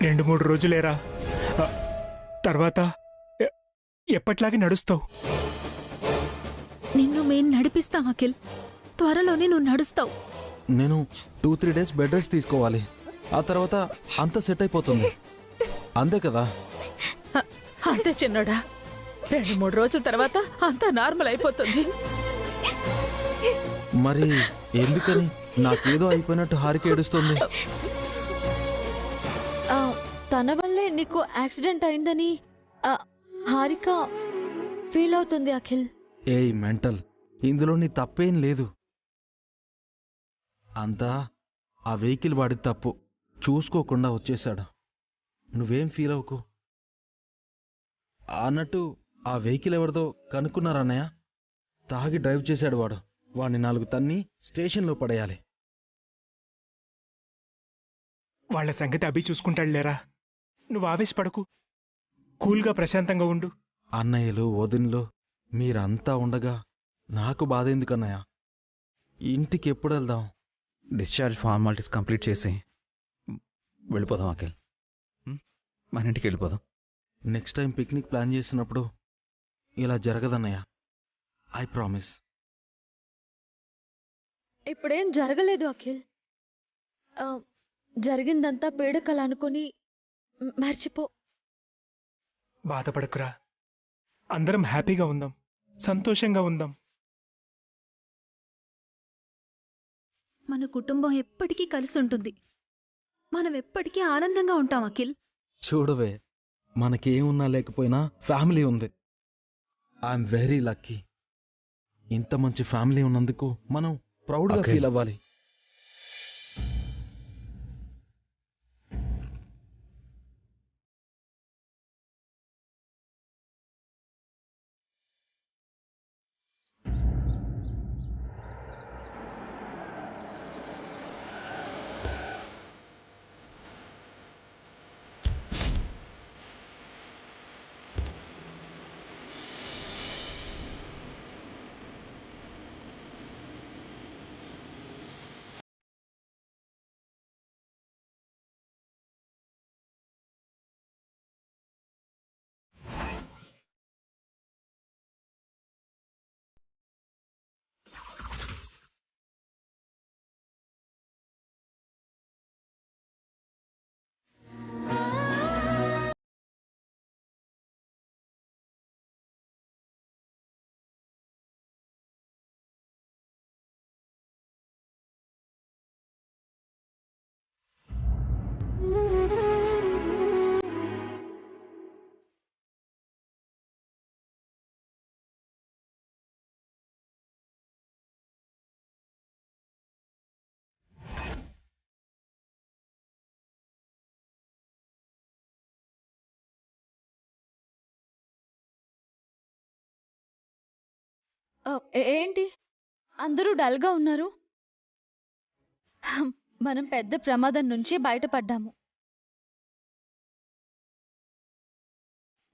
2-3 రోజులేరా, తర్వాత ఎప్పట్లాగే నడుస్తావు. నిన్ను మేం నడిపిస్తాం అఖిల్, త్వరలోనే నువ్వు నడుస్తావు. నేను 2-3 డేస్ బెడ్ రెస్ట్ తీసుకోవాలి, ఆ తర్వాత అంతా సెట్ అయిపోతుంది, అంతే కదా? అంతే చిన్నోడా, 2-3 రోజుల తర్వాత అంతా నార్మల్ అయిపోతుంది. మరి ఎందుకని నాకేదో అయిపోయినట్టు హారిక ఏడుస్తుంది? తన వల్లే నీకు యాక్సిడెంట్ అయిందని హారిక ఫీల్ అవుతుంది అఖిల్. ఏయ్ మెంటల్, ఇందులో నీ తప్పేం లేదు. అంతా ఆ వెహికల్ వాడి తప్పు, చూసుకోకుండా వచ్చేశాడు. నువ్వేం ఫీల్ అవ్వకు. అన్నట్టు ఆ వెహికల్ ఎవరిదో కనుక్కున్నారన్నయ్య? తాగి డ్రైవ్ చేశాడు వాడు, వాడిని 4 తన్ని స్టేషన్లో పడేయాలి. వాళ్ళ సంగతి అభి చూసుకుంటాడు లేరా, నువ్వు ఆవేశపడకు, కూల్గా ప్రశాంతంగా ఉండు. అన్నయ్యలు వదినలు మీరంతా ఉండగా నాకు బాధ ఎందుకన్నయ్య? ఇంటికి ఎప్పుడు వెళ్దాం? డిశ్చార్జ్ ఫార్మాలిటీస్ కంప్లీట్ చేసి వెళ్ళిపోదాం అఖిల్, మన ఇంటికి వెళ్ళిపోదాం. నెక్స్ట్ టైం పిక్నిక్ ప్లాన్ చేసినప్పుడు ఇలా జరగదన్నయ్య, ఐ ప్రామిస్. ఇప్పుడేం జరగలేదు అఖిల్, జరిగిందంతా పీడకలు అనుకుని మర్చిపో. బాధపడకురా, అందరం హ్యాపీగా ఉందాం, సంతోషంగా ఉందాం. మన కుటుంబం ఎప్పటికీ కలిసి ఉంటుంది, మనం ఎప్పటికీ ఆనందంగా ఉంటాం అఖిల్. చూడవే, మనకేమున్నా లేకపోయినా ఫ్యామిలీ ఉంది. I'm very lucky. ఇంత మంచి ఫ్యామిలీ ఉన్నందుకు మనం ప్రౌడ్గా ఫీల్ అవ్వాలి. ఏంటి అందరూ డల్గా ఉన్నారు? మనం పెద్ద ప్రమాదం నుంచి బయటపడ్డాము.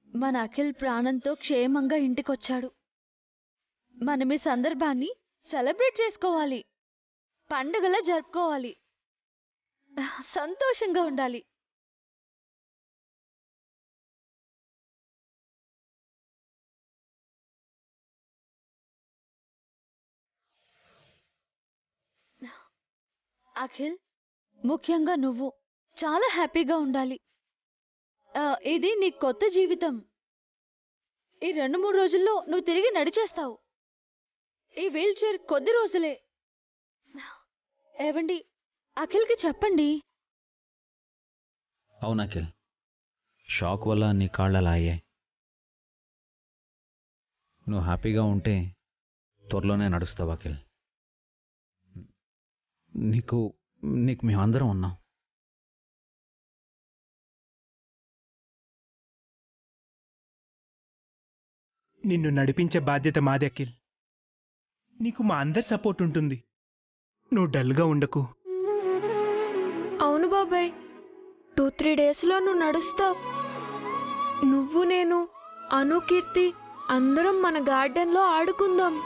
మన అఖిల్ ప్రాణంతో క్షేమంగా ఇంటికొచ్చాడు. మనం ఈ సందర్భాన్ని సెలబ్రేట్ చేసుకోవాలి, పండుగలా జరుపుకోవాలి, సంతోషంగా ఉండాలి. అఖిల్, ముఖ్యంగా నువ్వు చాలా హ్యాపీగా ఉండాలి. ఇది నీ కొత్త జీవితం. ఈ 2-3 రోజుల్లో నువ్వు తిరిగి నడిచేస్తావు. ఈ వీల్ చైర్ కొద్ది రోజులే. ఏవండి, అఖిల్కి చెప్పండి. అవును అఖిల్, షాక్ వల్ల నీ కాళ్ళు అలా అయ్యాయి. నువ్వు హ్యాపీగా ఉంటే త్వరలోనే నడుస్తావు అఖిల్. నీకు మేమందరం ఉన్నాం. నిన్ను నడిపించే బాధ్యత మాది అఖిల్. నీకు మా అందరి సపోర్ట్ ఉంటుంది, నువ్వు డల్గా ఉండకు. అవును బాబాయ్, 2-3 డేస్లో నువ్వు నడుస్తావు. నువ్వు, నేను, అను, కీర్తి అందరం మన గార్డెన్లో ఆడుకుందాం.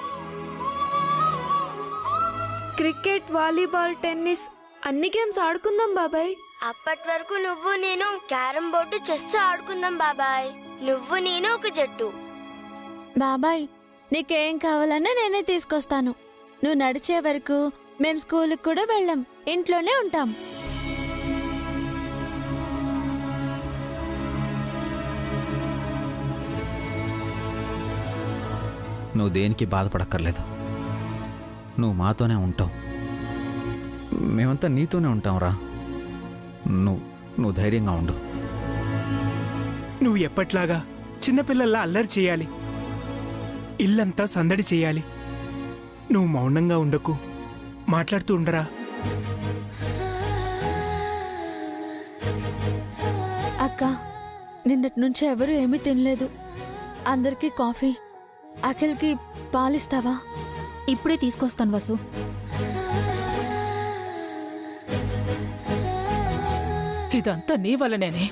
క్రికెట్, వాలీబాల్, టెన్నిస్ అన్ని గేమ్స్ ఆడుకుందాం బాబాయ్. అప్పటి వరకు నువ్వు నేను క్యారం బోర్డు చెస్ ఆడుకుందాం బాబాయ్. నువ్వు నేను ఒక జట్టు. బాబాయ్ నీకేం కావాలన్నా నేనే తీసుకొస్తాను. నువ్వు నడిచే వరకు మేం స్కూల్కి కూడా వెళ్ళాం, ఇంట్లోనే ఉంటాం. నువ్వు దేనికి బాధపడక్కర్లేదు. నువ్వు మాతోనే ఉంటావు, మేమంతా నీతోనే ఉంటాంరా. నువ్వు ధైర్యంగా ఉండు. నువ్వు ఎప్పట్లాగా చిన్నపిల్లల్లా అల్లరి చేయాలి, ఇల్లంతా సందడి చేయాలి. నువ్వు మౌనంగా ఉండకు, మాట్లాడుతూ ఉండరా. అక్క నిన్నటి నుంచి ఎవరు ఏమీ తినలేదు. అందరికీ కాఫీ, అఖిల్కి పాలిస్తావా? ఇప్పుడే తీసుకొస్తాను వసు. ఇదంతా నీ వల్లనేనే.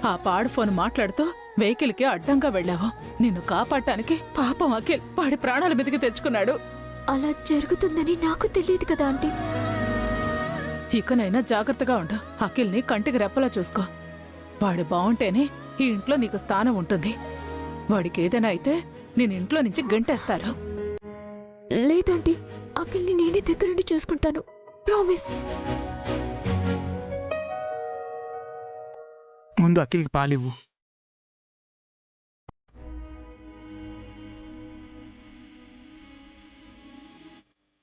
ఆ పాడు ఫోన్ మాట్లాడుతూ వెహికల్కి అడ్డంగా వెళ్ళావు. నిన్ను కాపాడటానికి పాపం అఖిల్ వాడి ప్రాణాల మీదకి తెచ్చుకున్నాడు. అలా జరుగుతుందని నాకు తెలియదు కదా ఆంటీ. ఇకనైనా జాగ్రత్తగా ఉండు. అఖిల్ని కంటికి రెప్పలా చూసుకో. వాడు బావుంటేనే ఈ ఇంట్లో నీకు స్థానం ఉంటుంది. వాడికి ఏదైనా అయితే నేను ఇంట్లో నుంచి గంటేస్తారు. లేదంటీ, అఖిల్ని నేనే దగ్గరుండి చూసుకుంటాను, ప్రామిస్. ముందు అఖిల్కి పాలివ్వు.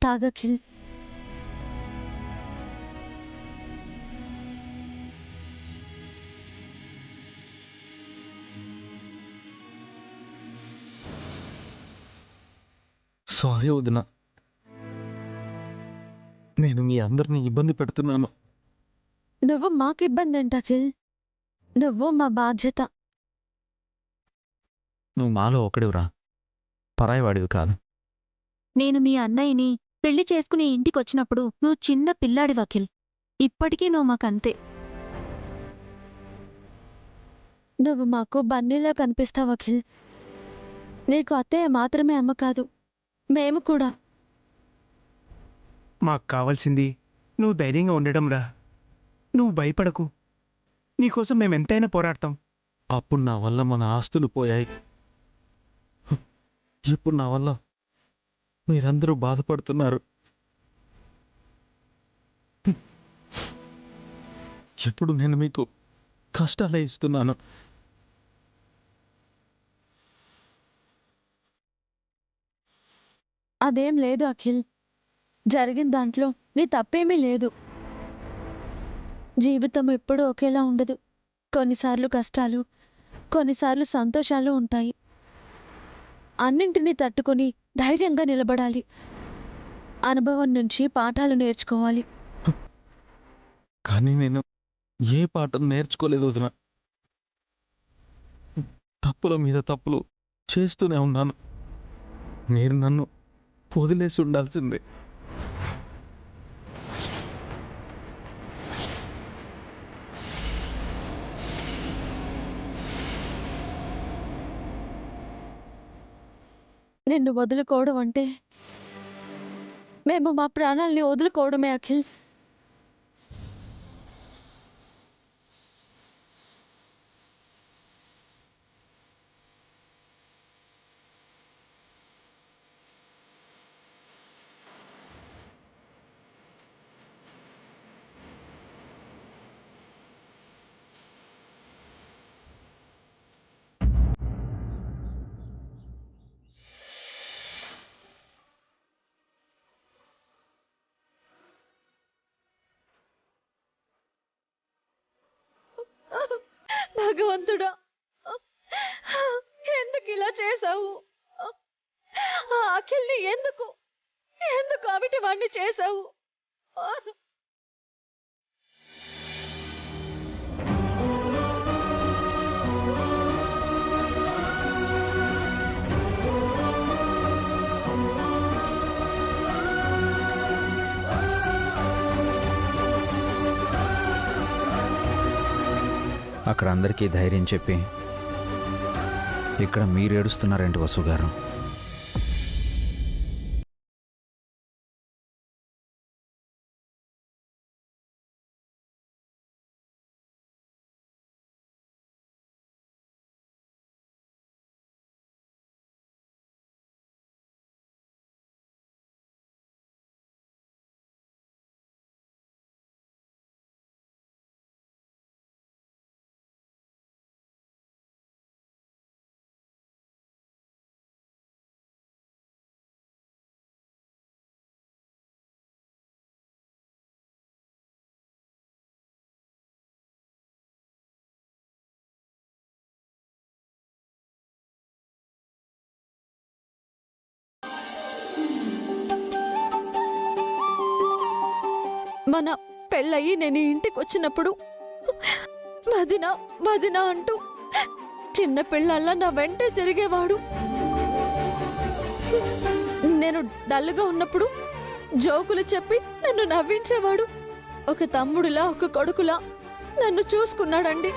తాగఖిల్. సారీ వదిన, నేను మీ అందరిని ఇబ్బంది పెడుతున్నాను. నువ్వు మాకు ఇబ్బంది ఏంటి అఖిల్? నువ్వు మా బాధ్యత. నువ్వు మాలో ఒకడివిరా, పరాయివాడివి కాదు. నేను మీ అన్నయ్యని పెళ్లి చేసుకుని ఇంటికొచ్చినప్పుడు నువ్వు చిన్న పిల్లాడి అఖిల్. ఇప్పటికీ నువ్వు మాకంతే. నువ్వు మాకు బన్నీలా కనిపిస్తావు అఖిల్. నీకు అత్తయ్య మాత్రమే అమ్మ కాదు, మేము కూడా. మాకు కావాల్సింది నువ్వు ధైర్యంగా ఉండడం రా. నువ్వు భయపడకు, నీకోసం మేమెంతైనా పోరాడతాం. అప్పుడు నా వల్ల మన ఆస్తులు పోయాయి, ఇప్పుడు నా వల్ల మీరందరూ బాధపడుతున్నారు. ఇప్పుడు నేను మీకు కష్టాలే ఇస్తున్నాను. అదేం లేదు అఖిల్, జరిగిన దాంట్లో నీ తప్పేమీ లేదు. జీవితం ఎప్పుడూ ఒకేలా ఉండదు. కొన్నిసార్లు కష్టాలు, కొన్నిసార్లు సంతోషాలు ఉంటాయి. అన్నింటినీ తట్టుకొని ధైర్యంగా నిలబడాలి. అనుభవం నుంచి పాఠాలు నేర్చుకోవాలి. కానీ నేను ఏ పాఠం నేర్చుకోలేదు వదిన. తప్పుల మీద తప్పులు చేస్తూనే ఉన్నాను. మీరు నన్ను వదిలేసి ఉండాల్సిందే. నిన్ను వదులుకోవడం అంటే మేము మా ప్రాణాల్ని వదులుకోవడమే అఖిల్. భగవంతుడా, ఎందుకు ఇలా చేశావు? ఆ అఖిల్ని ఎందుకు ఎందుకు అవిటి వాణ్ణి చేశావు? అక్కడ అందరికీ ధైర్యం చెప్పి ఇక్కడ మీరు ఏడుస్తున్నారేంటి వసు గారు? మన పెళ్ళయి నేను ఈ ఇంటికి వచ్చినప్పుడు వదినా వదినా అంటూ చిన్న పిల్లల్లా నా వెంటే తిరిగేవాడు. నేను డల్గా ఉన్నప్పుడు జోకులు చెప్పి నన్ను నవ్వించేవాడు. ఒక తమ్ముడిలా ఒక కొడుకులా నన్ను చూసుకున్నాడండి.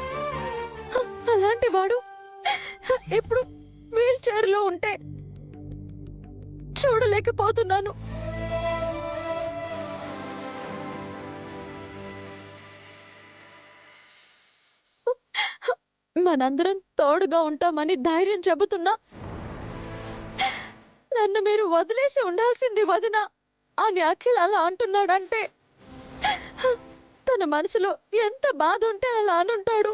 అలాంటి వాడు ఇప్పుడు వీల్ చైర్లో ఉంటే చూడలేకపోతున్నాను. మనందరం తోడుగా ఉంటామని ధైర్యం చెబుతున్నా నన్ను మీరు వదిలేసి ఉండాల్సింది వదినా అని అఖిల్ అలా అంటున్నాడంటే తన మనసులో ఎంత బాధ ఉంటే అలా అనుంటాడు.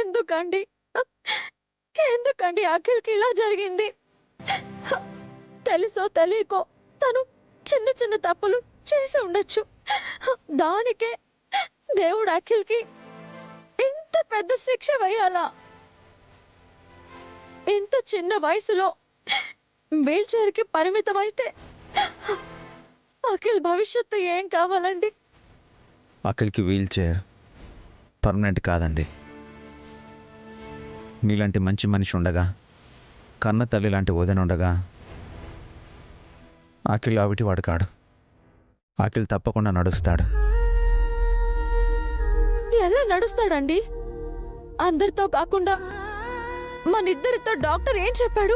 ఎందుకండి ఎందుకండి అఖిల్కి ఇలా జరిగింది? తెలుసో తెలియకో తను చిన్న చిన్న తప్పులు చేసి ఉండొచ్చు. దానికే దేవుడు అఖిల్కి ఇంత పెద్ద శిక్ష వేయాలా? ఇంత చిన్న వయసులో వీల్ చైర్కి పరిమితం అయితే అఖిల్ భవిష్యత్తు ఏం కావాలండి? అఖిల్కి వీల్ చైర్ పర్మనెంట్ కాదండి. నీలాంటి మంచి మనిషి ఉండగా, కన్న తల్లి లాంటి వదిన ఉండగా అఖిల్ అవిటివాడు కాడు. అఖిల్ తప్పకుండా నడుస్తాడు. ఎలా నడుస్తాడండి? అందరితో కాకుండా మనిద్దరితో డాక్టర్ ఏం చెప్పాడు?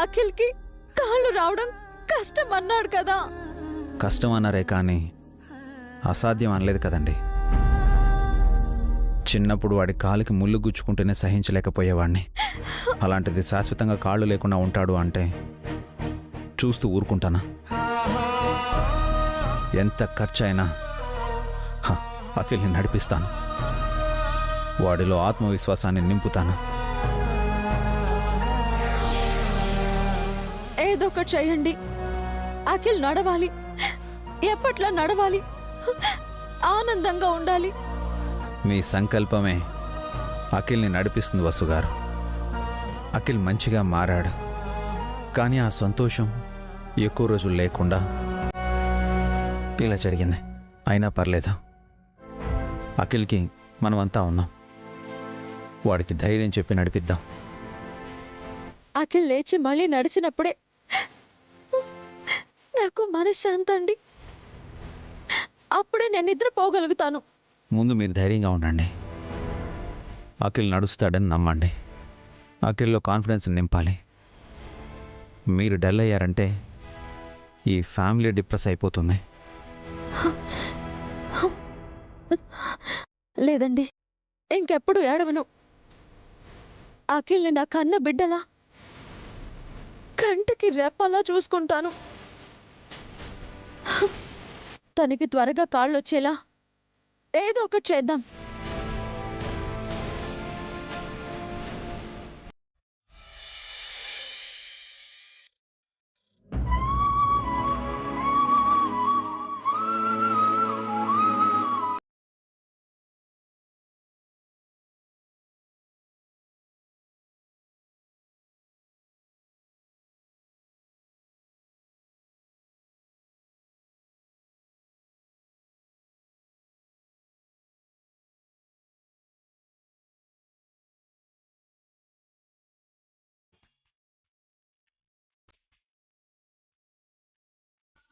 అఖిల్కి కాళ్ళు రావడం కష్టం అన్నాడు కదా. కష్టం అన్నారే కానీ అసాధ్యం అనలేదు కదండి. చిన్నప్పుడు వాడి కాలికి ముళ్ళు గుచ్చుకుంటేనే సహించలేకపోయేవాడిని. అలాంటిది శాశ్వతంగా కాళ్ళు లేకుండా ఉంటాడు అంటే చూస్తూ ఊరుకుంటానా? ఎంత ఖర్చు అయినా అఖిల్ని నడిపిస్తాను. వాడిలో ఆత్మవిశ్వాసాన్ని నింపుతాను. ఏదో ఒకటి చెయ్యండి. అఖిల్ నడవాలి, ఎప్పట్లో నడవాలి, ఆనందంగా ఉండాలి. మీ సంకల్పమే అఖిల్ని నడిపిస్తుంది వసుగారు. అఖిల్ మంచిగా మారాడు, కానీ ఆ సంతోషం ఎక్కువ రోజులు లేకుండా ఇలా జరిగింది. అయినా పర్లేదు, అఖిల్కి మనమంతా ఉన్నాం. వాడికి ధైర్యం చెప్పి నడిపిద్దాం. అఖిల్ లేచి మళ్ళీ నడిచినప్పుడే నాకు మనశ్శాంతి అండి. అప్పుడే నేను నిద్రపోగలుగుతాను. ముందు మీరు ధైర్యంగా ఉండండి. అఖిల్ నడుస్తాడని నమ్మండి. అఖిల్లో కాన్ఫిడెన్స్ నింపాలి. మీరు డల్ అయ్యారంటే ఈ ఫ్యామిలీ డిప్రెస్ అయిపోతుంది. లేదండి, ఇంకెప్పుడు ఏడవను. అఖిల్ని నా కన్న బిడ్డలా, కంటికి రెప్పలా చూసుకుంటాను. తనకి త్వరగా కాళ్ళు వచ్చేలా ఏదో ఒకటి చేద్దాం.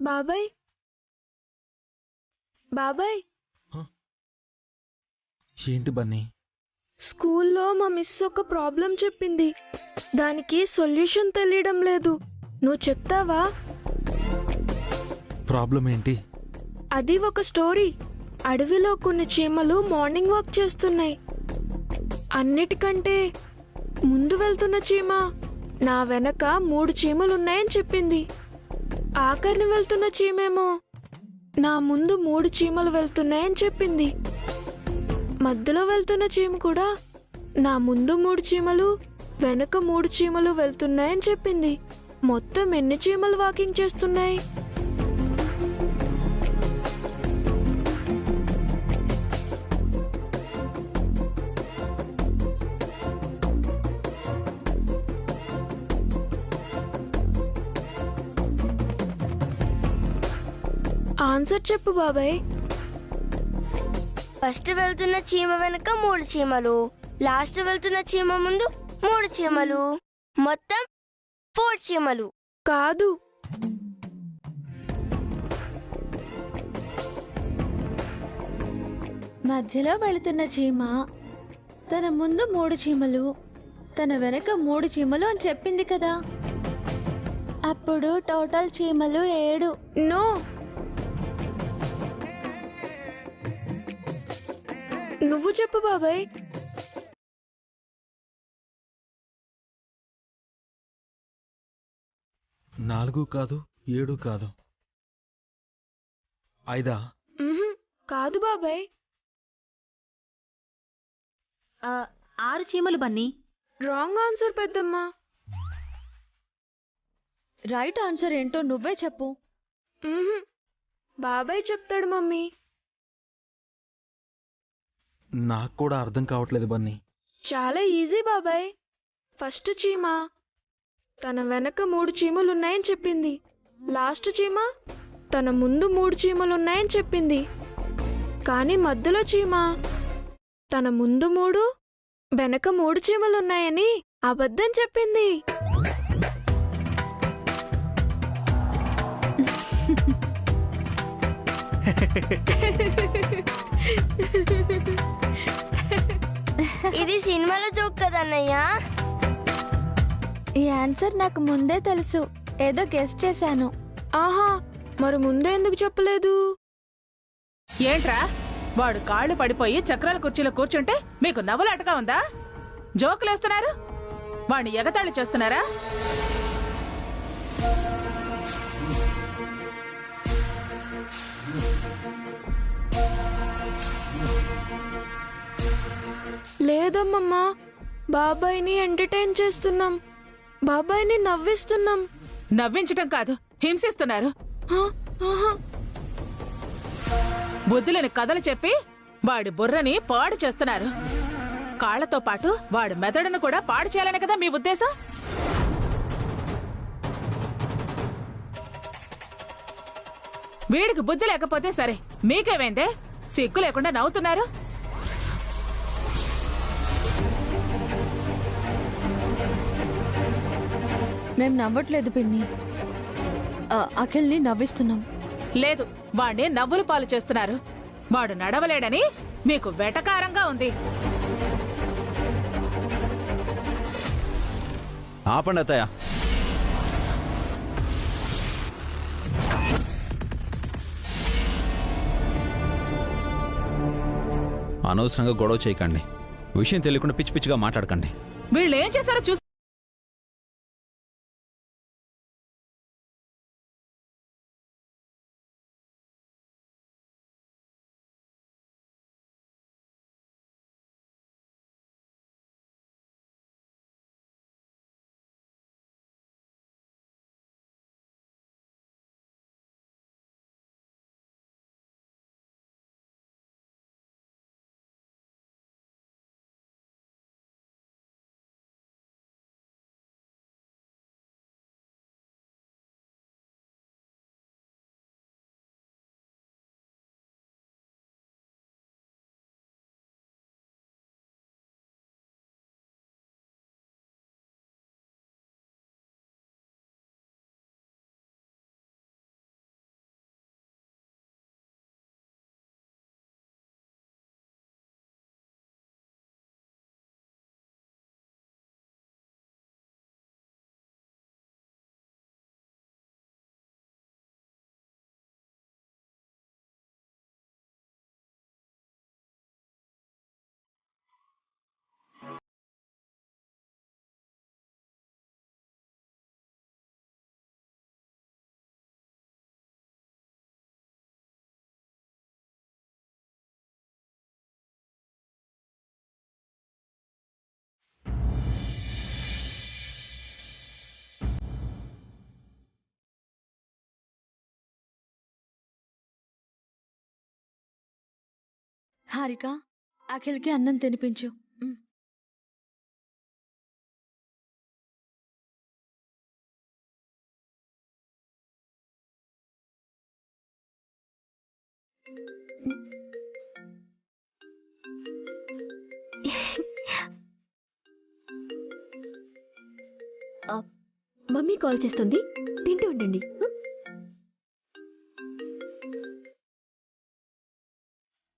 బాబాయ్ బాబాయ్ ఏంటి బన్నీ? స్కూల్లో మా మిస్ ఒక ప్రాబ్లం చెప్పింది. దానికి సొల్యూషన్ తెలియడం లేదు. నువ్వు చెప్తావా? ప్రాబ్లం ఏంటి? అది ఒక స్టోరీ. అడవిలో కొన్ని చీమలు మార్నింగ్ వాక్ చేస్తున్నాయి. అన్నిటికంటే ముందు వెళ్తున్న చీమ నా వెనక 3 చీమలున్నాయని చెప్పింది. ఆఖరిని వెళ్తున్న చీమేమో నా ముందు 3 చీమలు వెళ్తున్నాయని చెప్పింది. మధ్యలో వెళ్తున్న చీమ కూడా నా ముందు 3 చీమలు, వెనక 3 చీమలు వెళ్తున్నాయని చెప్పింది. మొత్తం ఎన్ని చీమలు వాకింగ్ చేస్తున్నాయి? ఆన్సర్ చెప్పు బాబాయ్. ఫస్ట్ వెళ్తున్న చీమ వెనుక 3 చీమలు, లాస్ట్ వెళ్తున్న చీమ ముందు 3 చీమలు, మొత్తం 4 చీమలు. కాదు. మధ్యలో వెళుతున్న చీమ తన ముందు 3 చీమలు, తన వెనక 3 చీమలు అని చెప్పింది కదా. అప్పుడు టోటల్ చీమలు 7. నో, నువ్వు చెప్పు బాబాయ్. 4 కాదు, 7 కాదు, 5. కాదు బాబాయ్. 6 చీమలు బన్నీ. రాంగ్ ఆన్సర్ పెద్దమ్మ. రైట్ ఆన్సర్ ఏంటో నువ్వే చెప్పు. బాబాయ్ చెప్తాడు మమ్మీ. నాకు కూడా అర్థం కావట్లేదు బన్నీ. చాలా ఈజీ బాబాయ్. ఫస్ట్ చీమ తన వెనక 3 చీమలున్నాయని చెప్పింది. లాస్ట్ చీమ తన ముందు 3 చీమలున్నాయని చెప్పింది. కానీ మధ్యలో చీమ తన ముందు 3 వెనక 3 చీమలున్నాయని అబద్ధం చెప్పింది. ఇది సినిమాలో జోక్ కదన్నయ్య. ఈ ఆన్సర్ నాకు ముందే తెలుసు, ఏదో గెస్ చేశాను. ఆహా, మరి ముందే ఎందుకు చెప్పలేదు? ఏంట్రా వాడు కాళ్ళు పడిపోయి చక్రాల కుర్చీలో కూర్చుంటే మీకు నవ్వులాటగా ఉందా? జోకులేస్తున్నారు? వాడిని ఎగతాళి చేస్తున్నారా? లేదమ్మమ్మా, బాబాయ్ని ఎంటర్టైన్ చేస్తున్నాం. బాబాయ్ని నవ్విస్తున్నాం. నవ్వించటం కాదు, హింసిస్తున్నారు. ఆహా, బుద్ధులని కథలు చెప్పి వాడి బుర్రని పాడు చేస్తున్నారు. కాళ్లతో పాటు వాడి మెదడును కూడా పాడు చేయాలని కదా మీ ఉద్దేశం? వీడికి బుద్ధి లేకపోతే సరే, మీకేమైందే? సిగ్గు లేకుండా నవ్వుతున్నారు. మేం నవ్వట్లేదు పిన్ని, అఖిల్ని నవ్విస్తున్నాం. లేదు, వాడిని నవ్వులు పాలు చేస్తున్నారు. వాడు నడవలేడని మీకు వెటకారంగా ఉంది. ఆపండి అత్తయ్య. అనవసరంగా గొడవ చేయకండి. విషయం తెలియకుండా పిచ్చి పిచ్చిగా మాట్లాడకండి. వీళ్ళు ఏం చేశారో చూసి హారిక, అఖిల్కి అన్నం తినిపించు. మమ్మీ కాల్ చేస్తుంది, తింటూ ఉండండి.